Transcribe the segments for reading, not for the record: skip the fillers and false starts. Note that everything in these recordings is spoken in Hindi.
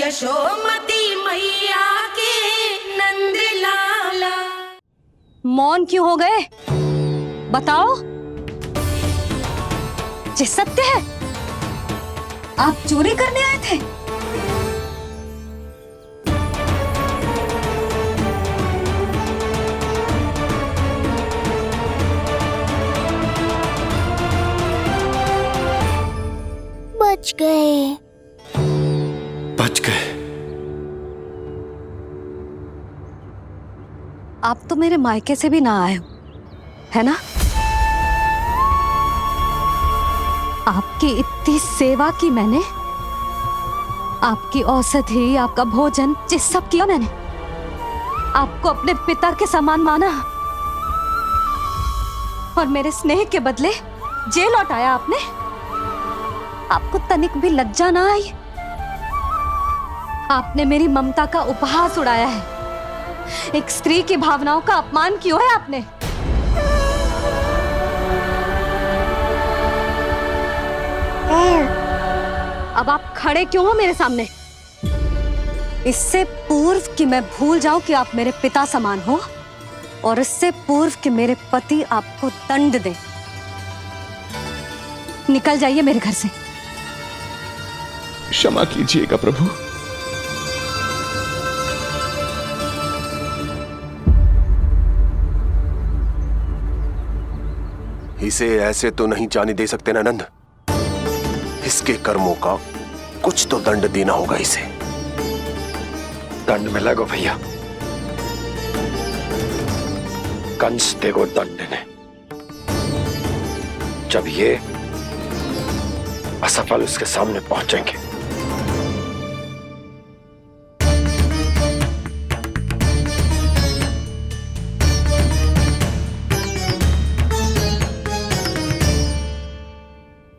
यशोमती मैया के नंद लाला। मौन क्यों हो गए? बताओ। ये सत्य है? आप चोरी करने आए थे? बच गए। बच गए। आप तो मेरे मायके से भी ना आए हो, है ना? आपकी इतनी सेवा की मैंने, आपकी औषधि, आपका भोजन, ये सब किया मैंने। आपको अपने पिता के समान माना और मेरे स्नेह के बदले जेल लौटाया आपने। आपको तनिक भी लज्जा ना आई? आपने मेरी ममता का उपहास उड़ाया है। एक स्त्री की भावनाओं का अपमान किया है आपने। अब आप खड़े क्यों हो मेरे सामने? इससे पूर्व कि मैं भूल जाऊं कि आप मेरे पिता समान हो, और इससे पूर्व कि मेरे पति आपको दंड दे, निकल जाइए मेरे घर से। क्षमा कीजिएगा प्रभु। इसे ऐसे तो नहीं जाने दे सकते ना नंद। इसके कर्मों का कुछ तो दंड देना होगा इसे। दंड मिलेगा भैया, कंस देगो दंड ने। जब ये असफल उसके सामने पहुंचेंगे।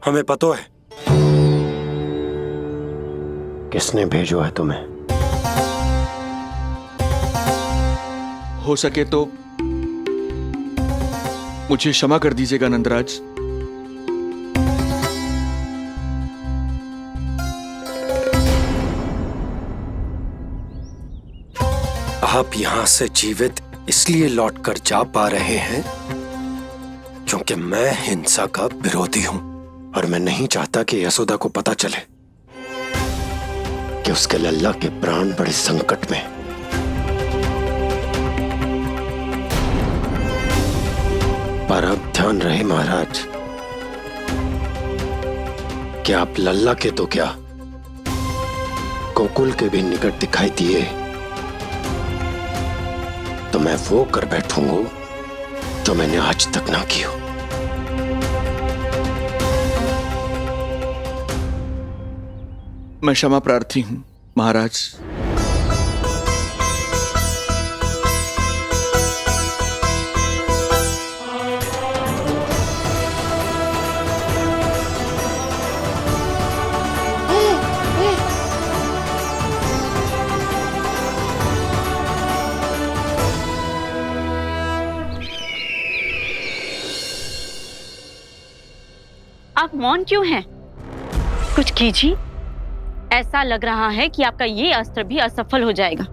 हमें पता है किसने भेजो है तुम्हें। हो सके तो मुझे क्षमा कर दीजिएगा नंदराज। आप यहां से जीवित इसलिए लौटकर जा पा रहे हैं क्योंकि मैं हिंसा का विरोधी हूं, और मैं नहीं चाहता कि यशोदा को पता चले कि उसके लल्ला के प्राण बड़े संकट में। पर अब ध्यान रहे महाराज कि आप लल्ला के तो क्या, गोकुल के भी निकट दिखाई दिए तो मैं वो कर बैठूंगा जो मैंने आज तक ना की हो। मैं क्षमा प्रार्थी हूं महाराज। आप मौन क्यों हैं? कुछ कीजिए। ऐसा लग रहा है कि आपका ये अस्त्र भी असफल हो जाएगा।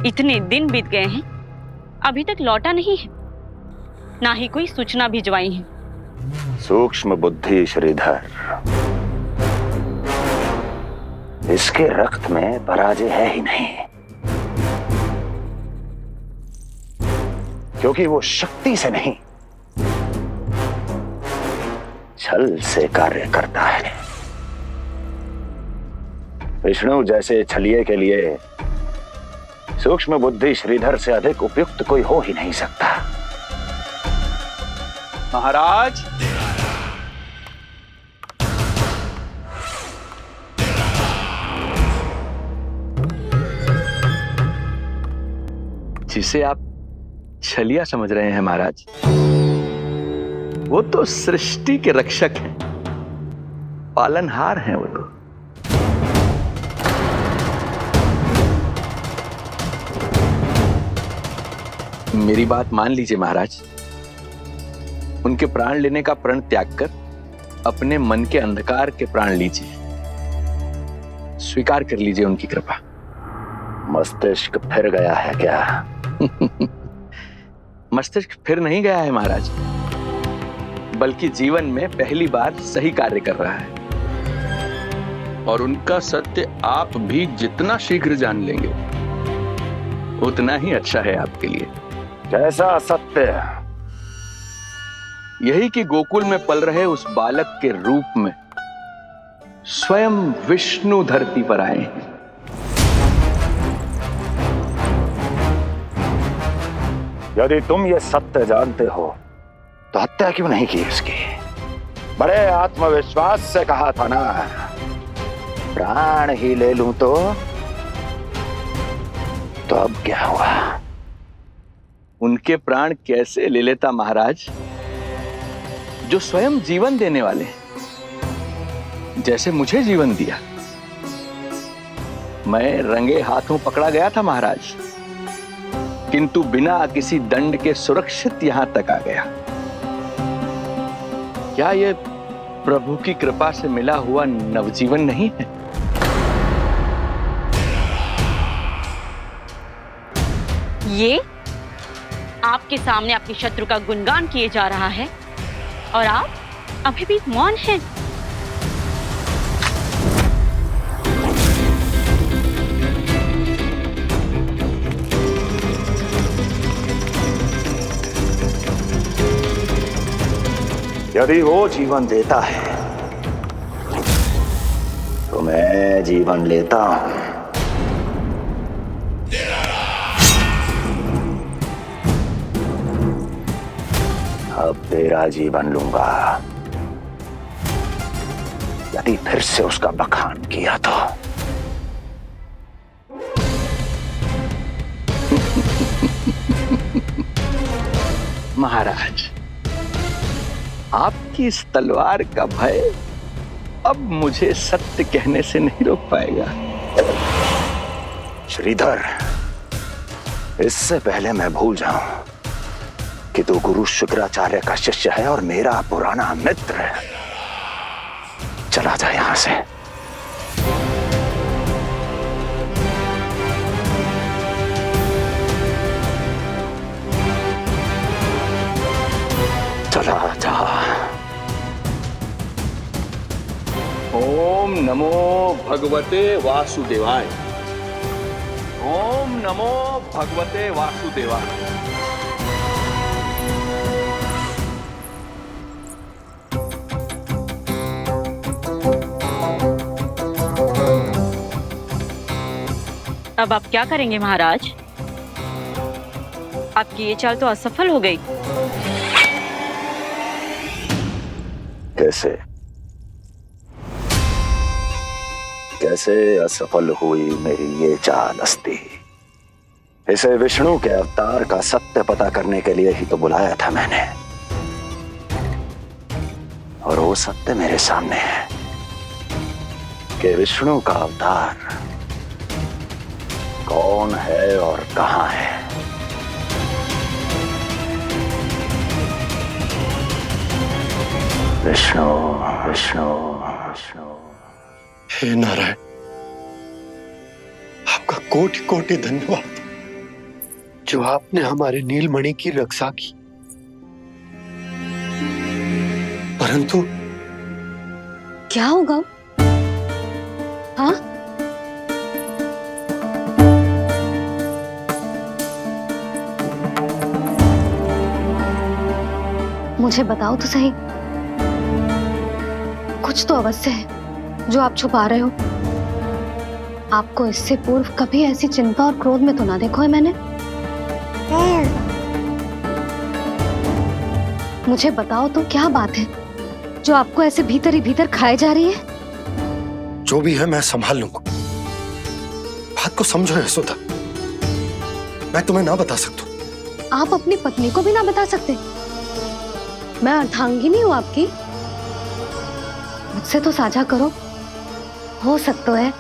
इतने दिन बीत गए हैं, अभी तक लौटा नहीं है, ना ही कोई सूचना भिजवाई है। सूक्ष्म बुद्धि श्रीधर, इसके रक्त में पराजय है ही नहीं, क्योंकि वो शक्ति से नहीं छल से कार्य करता है। विष्णु जैसे छलिए के लिए सूक्ष्म बुद्धि श्रीधर से अधिक उपयुक्त कोई हो ही नहीं सकता। महाराज, जिसे आप छलिया समझ रहे हैं महाराज, वो तो सृष्टि के रक्षक हैं, पालनहार हैं वो तो। मेरी बात मान लीजिए महाराज, उनके प्राण लेने का प्रण त्याग कर अपने मन के अंधकार के प्राण लीजिए। स्वीकार कर लीजिए उनकी कृपा। मस्तिष्क फिर गया है क्या? मस्तिष्क फिर नहीं गया है महाराज, बल्कि जीवन में पहली बार सही कार्य कर रहा है। और उनका सत्य आप भी जितना शीघ्र जान लेंगे उतना ही अच्छा है आपके लिए। कैसा सत्य? यही कि गोकुल में पल रहे उस बालक के रूप में स्वयं विष्णु धरती पर आए हैं। यदि तुम ये सत्य जानते हो तो हत्या क्यों नहीं की उसकी? बड़े आत्मविश्वास से कहा था ना, प्राण ही ले लूं तो अब क्या हुआ? उनके प्राण कैसे ले लेता महाराज, जो स्वयं जीवन देने वाले हैं, जैसे मुझे जीवन दिया। मैं रंगे हाथों पकड़ा गया था महाराज, किंतु बिना किसी दंड के सुरक्षित यहां तक आ गया। क्या यह प्रभु की कृपा से मिला हुआ नवजीवन नहीं है? ये आपके सामने अपने शत्रु का गुणगान किए जा रहा है और आप अभी भी मौन हैं। यदि वो जीवन देता है तो मैं जीवन लेता हूं। अब तेरा जीवन लूंगा यदि फिर से उसका बखान किया तो। महाराज, आपकी इस तलवार का भय अब मुझे सत्य कहने से नहीं रोक पाएगा। श्रीधर, इससे पहले मैं भूल जाऊं कि तू गुरु शुक्राचार्य का शिष्य है और मेरा पुराना मित्र है, चला जा यहां से। चला जा। ओम नमो भगवते वासुदेवाय। ओम नमो भगवते वासुदेवाय। अब आप क्या करेंगे महाराज? आपकी ये चाल तो असफल हो गई। कैसे कैसे असफल हुई मेरी ये चाल अस्ति? इसे विष्णु के अवतार का सत्य पता करने के लिए ही तो बुलाया था मैंने, और वो सत्य मेरे सामने है कि विष्णु का अवतार कौन है और कहां है। विष्णु विष्णु विष्णु। हे नारायण, आपका कोटि कोटि धन्यवाद जो आपने हमारे नीलमणि की रक्षा की। परंतु क्या होगा? हाँ, मुझे बताओ तो सही, कुछ तो अवश्य है जो आप छुपा रहे हो। आपको इससे पूर्व कभी ऐसी चिंता और क्रोध में तो ना देखो है मैंने। मुझे बताओ तो क्या बात है जो आपको ऐसे भीतर ही भीतर खाए जा रही है? जो भी है मैं संभाल लूंगा। बात को समझो यशोदा, मैं तुम्हें ना बता सकता। आप अपनी पत्नी को भी ना बता सकते? मैं अर्धांगिनी हूँ आपकी, मुझसे तो साझा करो। हो सकता है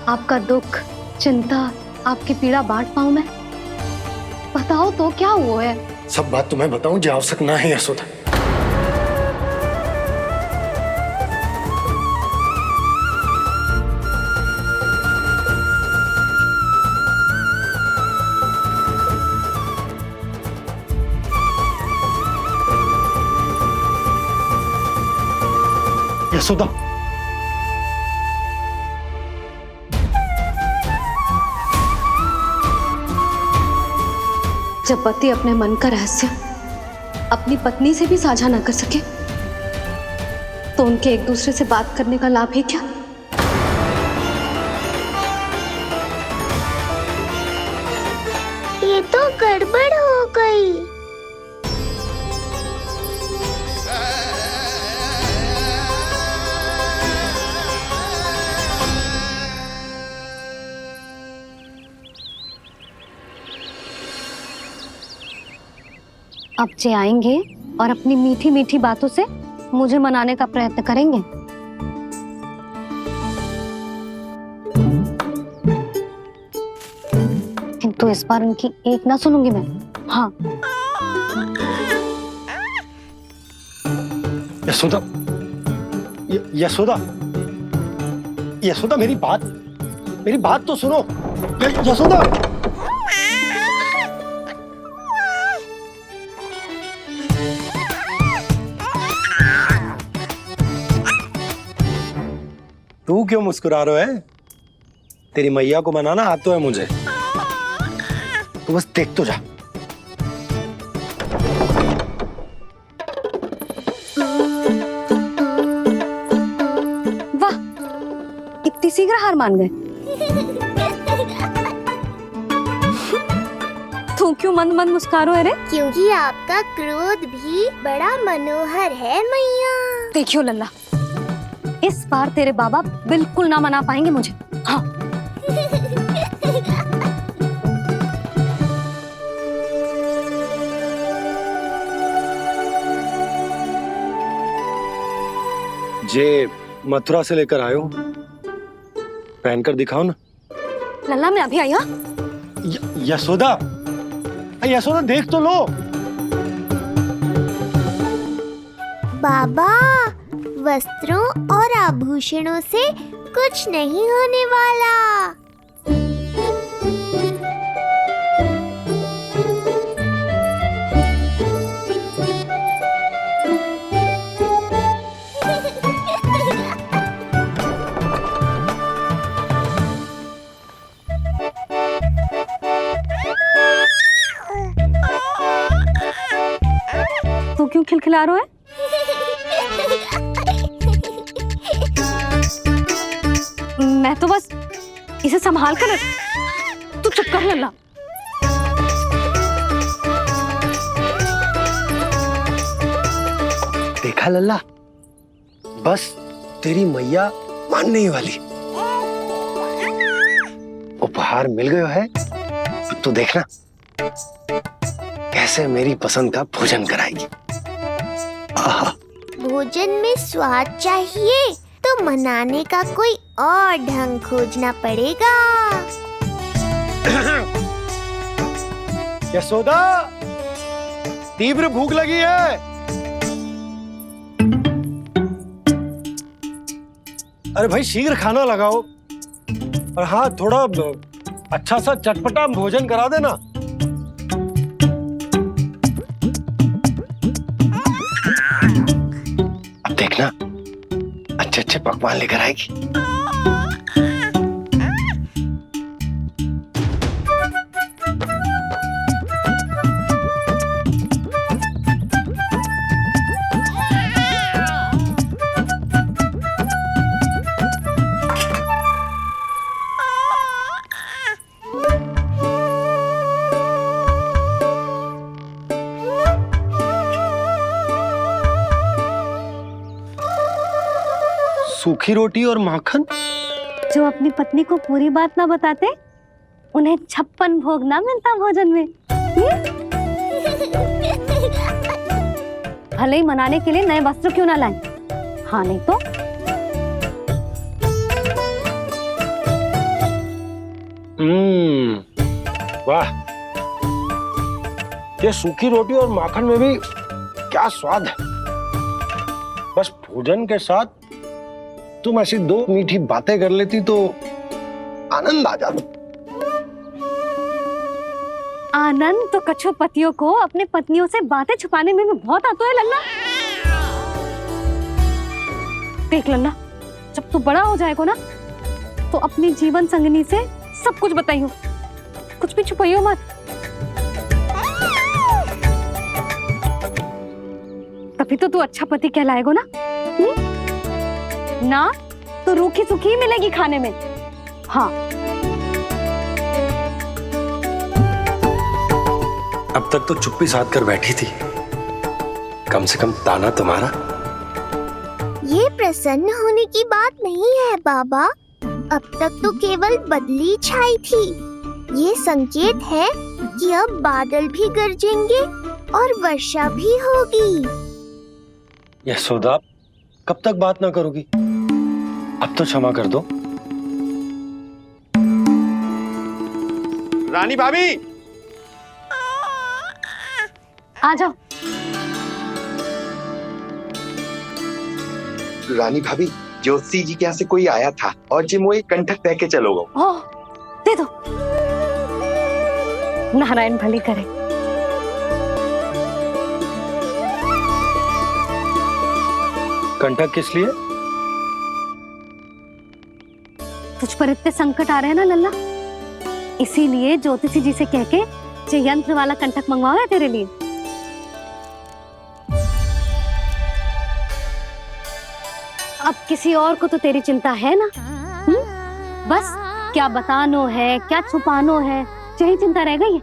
आपका दुख, चिंता, आपकी पीड़ा बांट पाऊं मैं। बताओ तो क्या हुआ है? सब बात तुम्हें बताऊं जो आवश्यक ना है यशोदा। यशोदा, जब पति अपने मन का रहस्य अपनी पत्नी से भी साझा ना कर सके तो उनके एक दूसरे से बात करने का लाभ है क्या? ये तो गड़बड़ हो गई। अब जे आएंगे और अपनी मीठी मीठी बातों से मुझे मनाने का प्रयत्न करेंगे। किंतु इस बार उनकी एक ना सुनूंगी मैं। हाँ, यशोदा, यशोदा, यशोदा, मेरी बात तो सुनो। यशोदा, तू क्यों मुस्कुरा रहा है? तेरी मैया को मनाना आता है मुझे। तू बस देख तो जा। वाह, इतनी शीघ्र हार मान गए। तू क्यों मंद मंद मुस्कुरा रहे? क्योंकि आपका क्रोध भी बड़ा मनोहर है मैया। देखियो लल्ला, इस बार तेरे बाबा बिल्कुल ना मना पाएंगे मुझे। हाँ। जे मथुरा से लेकर आयो, पहनकर दिखाओ ना। लल्ला, मैं अभी आई। हाँ, यशोदा, यशोदा देख तो लो। बाबा, वस्त्रों और आभूषणों से कुछ नहीं होने वाला। तू क्यों खिलखिला रहा है? मैं तो बस इसे संभाल कर। तू चुप कर लल्ला। देखा लल्ला, बस तेरी मैया मानने ही वाली। उपहार मिल गयो है तो देखना कैसे मेरी पसंद का भोजन कराएगी। भोजन में स्वाद चाहिए तो मनाने का कोई और ढंग खोजना पड़ेगा। यशोदा, तीव्र भूख लगी है। अरे भाई, शीघ्र खाना लगाओ। और हाँ, थोड़ा अच्छा सा चटपटा भोजन करा देना। अब देखना अच्छे अच्छे पकवान लेकर आएगी। सूखी रोटी और माखन। जो अपनी पत्नी को पूरी बात ना बताते उन्हें 56 भोग ना मिलता भोजन में। भले ही मनाने के लिए नए वस्त्र क्यों ना लाएं। हाँ, नहीं तो वाह, ये सूखी रोटी और माखन में भी क्या स्वाद है। बस भोजन के साथ तुम ऐसी दो मीठी बातें कर लेती तो आनंद आ जाता। आनंद तो कछुआ पतियों को अपने पत्नियों से बातें छुपाने में भी बहुत आता है लल्ला। देख लल्ला, जब तू बड़ा हो जाएगा ना तो अपनी जीवन संगनी से सब कुछ बताइयो, कुछ भी छुपाइयो मत। तभी तो तू अच्छा पति कहलाएगा ना। ना तो रूखी सूखी मिलेगी खाने में। हाँ, अब तक तो चुप्पी साध कर बैठी थी, कम से कम ताना तुम्हारा। ये प्रसन्न होने की बात नहीं है बाबा, अब तक तो केवल बदली छाई थी। ये संकेत है कि अब बादल भी गरजेंगे और वर्षा भी होगी। यशोदा, कब तक बात ना करोगी? अब तो क्षमा कर दो। रानी भाभी, आ जाओ। रानी भाभी, ज्योति जी के यहाँ से कोई आया था और जी मुझे कंठक दे के चलो गो। ओह, दे दो। नारायण भली करे। कंठक किस लिए? तुझ पर इतने संकट आ रहे हैं ना लल्ला, इसीलिए ज्योतिषी जी से कह के ये यंत्र वाला कंठक मंगवाया है तेरे लिए। अब किसी और को तो तेरी चिंता है ना? बस क्या बतानो है, क्या छुपानो है, यही चिंता रह गई है।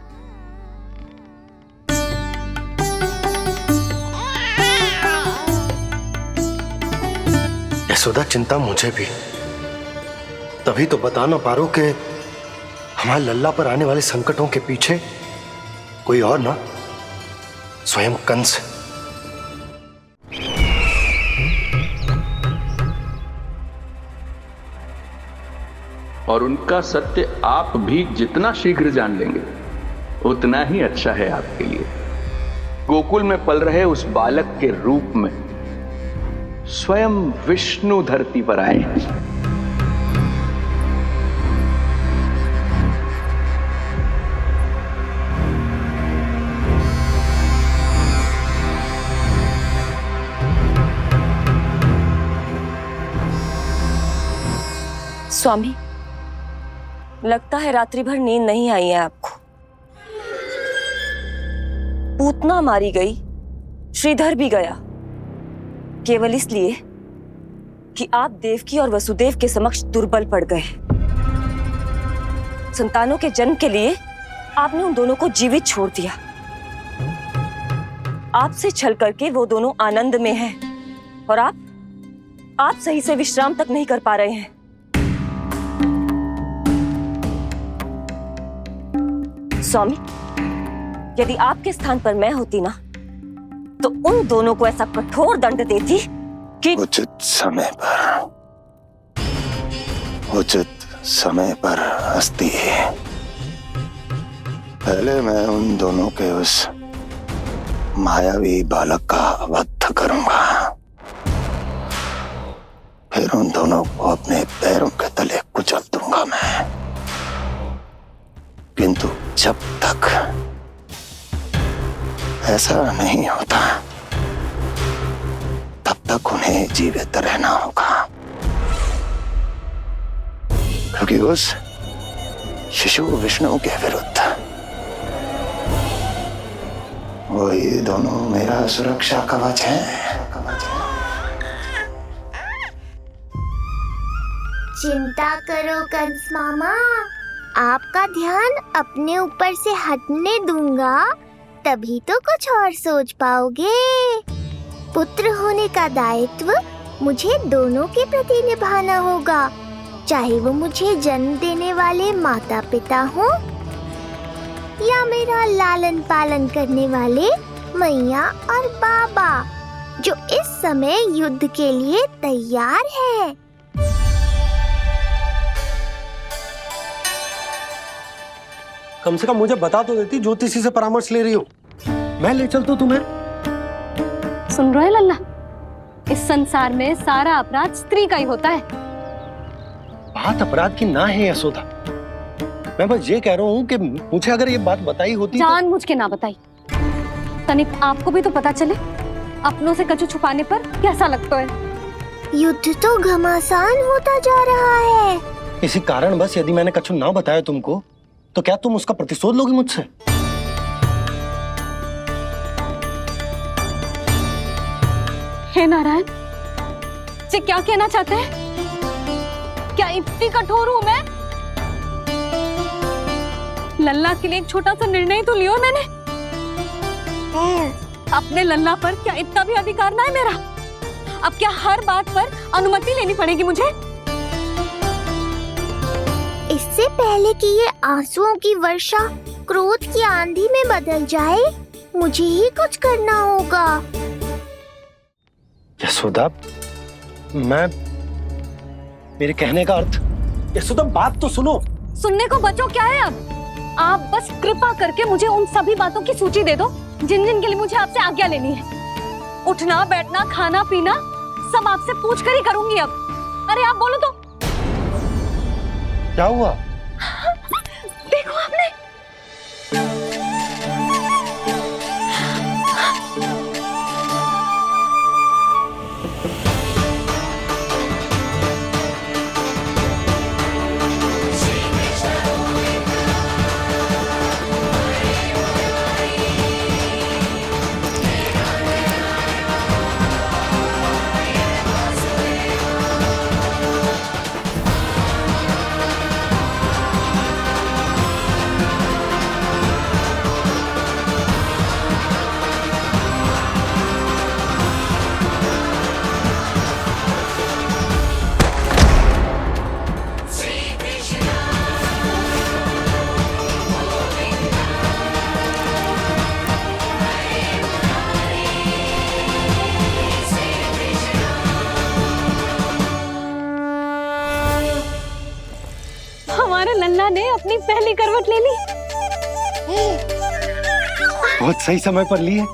यशोदा, चिंता मुझे भी, तभी तो बता ना पा रहा हूं कि हमारे लल्ला पर आने वाले संकटों के पीछे कोई और ना, स्वयं कंस। और उनका सत्य आप भी जितना शीघ्र जान लेंगे उतना ही अच्छा है आपके लिए। गोकुल में पल रहे उस बालक के रूप में स्वयं विष्णु धरती पर आए हैं। स्वामी, लगता है रात्रि भर नींद नहीं आई है आपको। पूतना मारी गई, श्रीधर भी गया, केवल इसलिए कि आप देवकी और वसुदेव के समक्ष दुर्बल पड़ गए। संतानों के जन्म के लिए आपने उन दोनों को जीवित छोड़ दिया। आपसे छल करके वो दोनों आनंद में हैं और आप सही से विश्राम तक नहीं कर पा रहे हैं। स्वामी, यदि आपके स्थान पर मैं होती ना तो उन दोनों को ऐसा कठोर दंड देती कि उचित समय पर हस्ती। पहले मैं उन दोनों के उस मायावी बालक का वध करूंगा, फिर उन दोनों को अपने पैरों के तले कुचल दूंगा मैं। किंतु जब तक ऐसा नहीं होता तब तक उन्हें जीवित रहना होगा, क्योंकि उस शिशु विष्णु के विरुद्ध वही दोनों मेरा सुरक्षा कवच है। चिंता करो कंस मामा, आपका ध्यान अपने ऊपर से हटने दूंगा, तभी तो कुछ और सोच पाओगे। पुत्र होने का दायित्व मुझे दोनों के प्रति निभाना होगा, चाहे वो मुझे जन्म देने वाले माता पिता हो या मेरा लालन पालन करने वाले मैया और बाबा, जो इस समय युद्ध के लिए तैयार है। कम से कम मुझे बता तो देती, ज्योतिषी से परामर्श ले रही हो, मैं ले चलता तुम्हें। सुन रहे लल्ला, इस संसार में सारा अपराध स्त्री का ही होता है। बात अपराध की ना है यशोदा, मैं बस ये कह रहा हूँ कि मुझे अगर ये बात बताई होती जान मुझ के ना बताई, तनिक आपको भी तो पता चले अपनों से कछु छुपाने पर कैसा लगता है। युद्ध तो घमासान होता जा रहा है। इसी कारण बस यदि मैंने कछु ना बताया तुमको तो क्या तुम उसका प्रतिशोध लोगी मुझसे? हे नारायण, ये क्या कहना चाहते हैं? क्या इतनी कठोर हूं मैं? लल्ला के लिए एक छोटा सा निर्णय तो लियो मैंने। अपने लल्ला पर क्या इतना भी अधिकार ना है मेरा? अब क्या हर बात पर अनुमति लेनी पड़ेगी मुझे? इससे पहले कि ये आंसुओं की वर्षा क्रोध की आंधी में बदल जाए, मुझे ही कुछ करना होगा। यशोदा, मेरे कहने का अर्थ, यशोदा बात तो सुनो। सुनने को बचो क्या है अब? आप बस कृपा करके मुझे उन सभी बातों की सूची दे दो जिन जिन के लिए मुझे आपसे आज्ञा लेनी है। उठना, बैठना, खाना, पीना सब आपसे पूछ कर ही करूंगी अब। अरे आप बोलो तो। क्या हुआ? देखो आपने। हमारे लल्ला ने अपनी पहली करवट ले ली। बहुत सही समय पर ली है।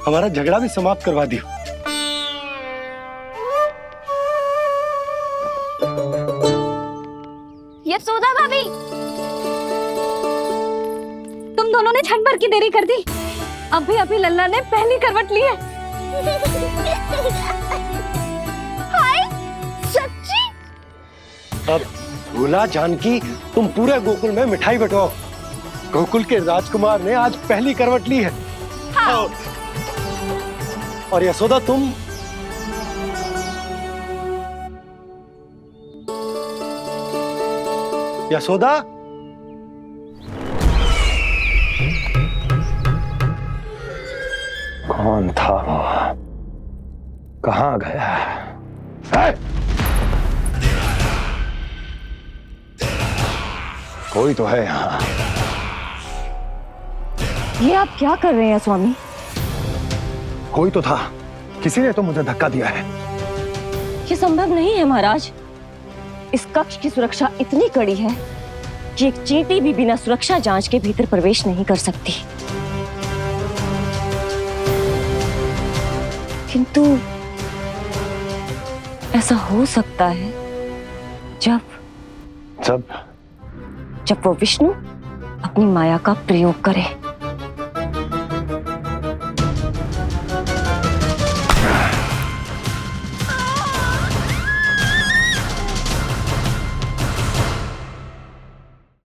हमारा झगड़ा भी समाप्त करवा दियो। यशोदा भाभी, तुम दोनों ने क्षण भर की देरी कर दी। अभी लल्ला ने पहली करवट ली है। हाय, सच्ची? अब भूला जानकी, तुम पूरे गोकुल में मिठाई बंटवाओ। गोकुल के राजकुमार ने आज पहली करवट ली है। हाँ। और यशोदा तुम यशोदा, कौन था वो? कहाँ गया है? कोई तो है यहाँ। ये आप क्या कर रहे हैं स्वामी? कोई तो था, किसी ने तो मुझे धक्का दिया है। ये संभव नहीं है महाराज। इस कक्ष की सुरक्षा इतनी कड़ी है कि एक चींटी भी बिना सुरक्षा जांच के भीतर प्रवेश नहीं कर सकती। किंतु ऐसा हो सकता है जब वो विष्णु अपनी माया का प्रयोग करे।